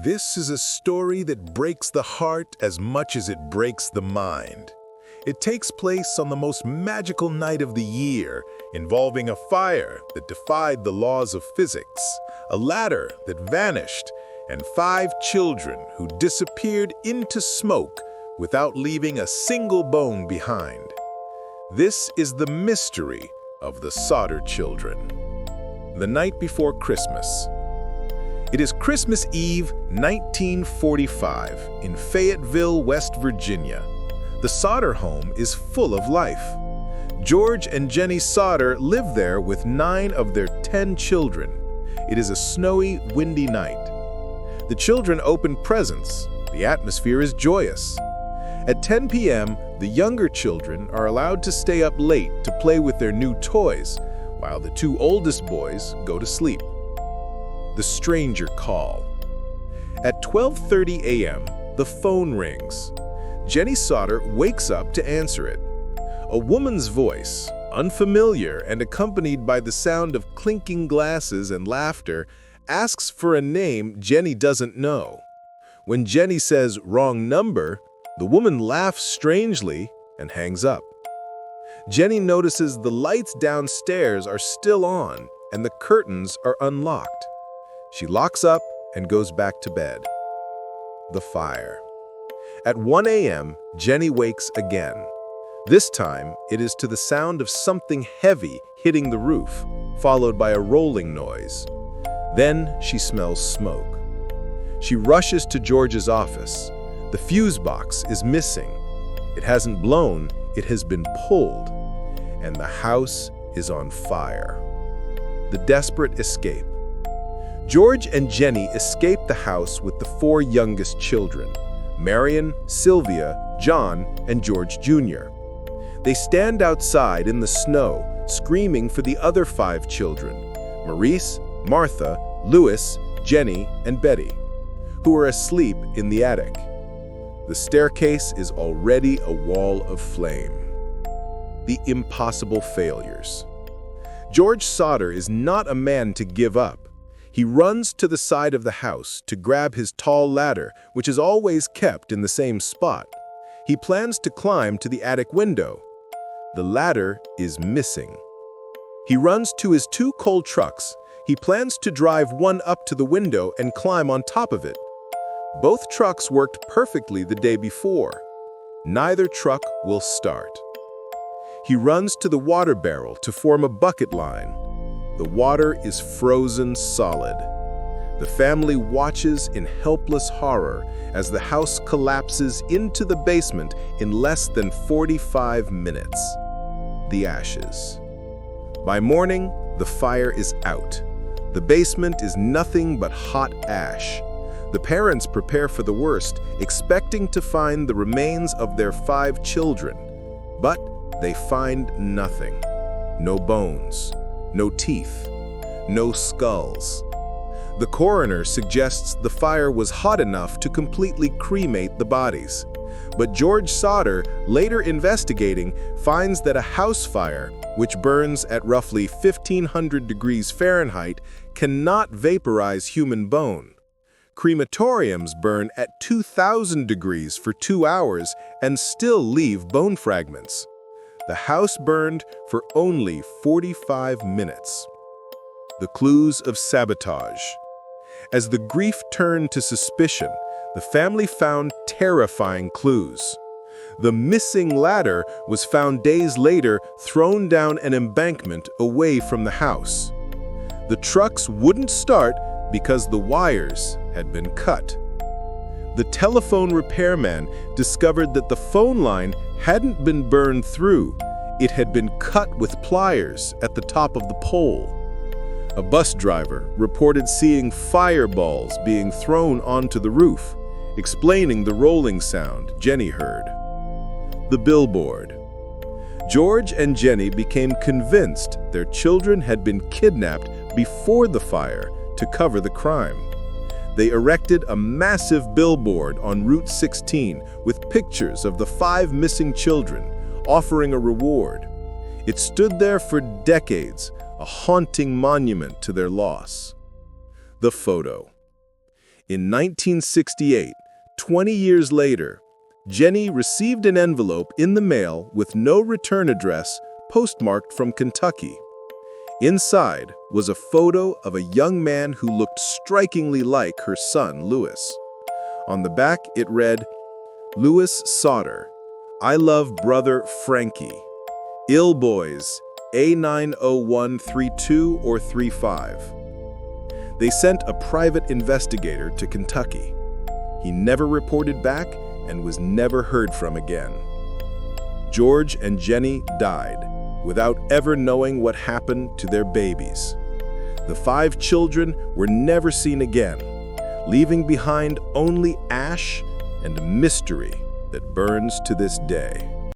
This is a story that breaks the heart as much as it breaks the mind. It takes place on the most magical night of the year, involving a fire that defied the laws of physics, a ladder that vanished, and 5 children who disappeared into smoke without leaving a single bone behind. This is the mystery of the Sodder children. The night before Christmas. It is Christmas Eve, 1945, in Fayetteville, West Virginia. The Sodder home is full of life. George and Jenny Sodder live there with 9 of their 10 children. It is a snowy, windy night. The children open presents. The atmosphere is joyous. At 10 p.m., the younger children are allowed to stay up late to play with their new toys, while the 2 oldest boys go to sleep. The stranger call. At 12:30 a.m., the phone rings. Jenny Sodder wakes up to answer it. A woman's voice, unfamiliar and accompanied by the sound of clinking glasses and laughter, asks for a name Jenny doesn't know. When Jenny says wrong number, the woman laughs strangely and hangs up. Jenny notices the lights downstairs are still on and the curtains are unlocked. She locks up and goes back to bed. The fire. At 1 a.m., Jenny wakes again. This time, it is to the sound of something heavy hitting the roof, followed by a rolling noise. Then she smells smoke. She rushes to George's office. The fuse box is missing. It hasn't blown, it has been pulled. And the house is on fire. The desperate escape. George and Jenny escape the house with the 4 youngest children, Marion, Sylvia, John, and George Jr. They stand outside in the snow, screaming for the other 5 children, Maurice, Martha, Louis, Jenny, and Betty, who are asleep in the attic. The staircase is already a wall of flame. The impossible failures. George Sodder is not a man to give up. He runs to the side of the house to grab his tall ladder, which is always kept in the same spot. He plans to climb to the attic window. The ladder is missing. He runs to his 2 coal trucks. He plans to drive one up to the window and climb on top of it. Both trucks worked perfectly the day before. Neither truck will start. He runs to the water barrel to form a bucket line. The water is frozen solid. The family watches in helpless horror as the house collapses into the basement in less than 45 minutes. The ashes. By morning, the fire is out. The basement is nothing but hot ash. The parents prepare for the worst, expecting to find the remains of their 5 children. But they find nothing. No bones. No teeth, no skulls. The coroner suggests the fire was hot enough to completely cremate the bodies. But George Sodder, later investigating, finds that a house fire, which burns at roughly 1,500 degrees Fahrenheit, cannot vaporize human bone. Crematoriums burn at 2,000 degrees for 2 hours and still leave bone fragments. The house burned for only 45 minutes. The clues of sabotage. As the grief turned to suspicion, the family found terrifying clues. The missing ladder was found days later thrown down an embankment away from the house. The trucks wouldn't start because the wires had been cut. The telephone repairman discovered that the phone line hadn't been burned through. It had been cut with pliers at the top of the pole. A bus driver reported seeing fireballs being thrown onto the roof, explaining the rolling sound Jenny heard. The billboard. George and Jenny became convinced their children had been kidnapped before the fire to cover the crime. They erected a massive billboard on Route 16 with pictures of the 5 missing children, offering a reward. It stood there for decades, a haunting monument to their loss. The photo. In 1968, 20 years later, Jenny received an envelope in the mail with no return address, postmarked from Kentucky. Inside was a photo of a young man who looked strikingly like her son, Louis. On the back, it read, "Louis Sodder, I love brother Frankie. Ill boys, A90132 or 35. They sent a private investigator to Kentucky. He never reported back and was never heard from again. George and Jenny died without ever knowing what happened to their babies. The 5 children were never seen again, leaving behind only ash and a mystery that burns to this day.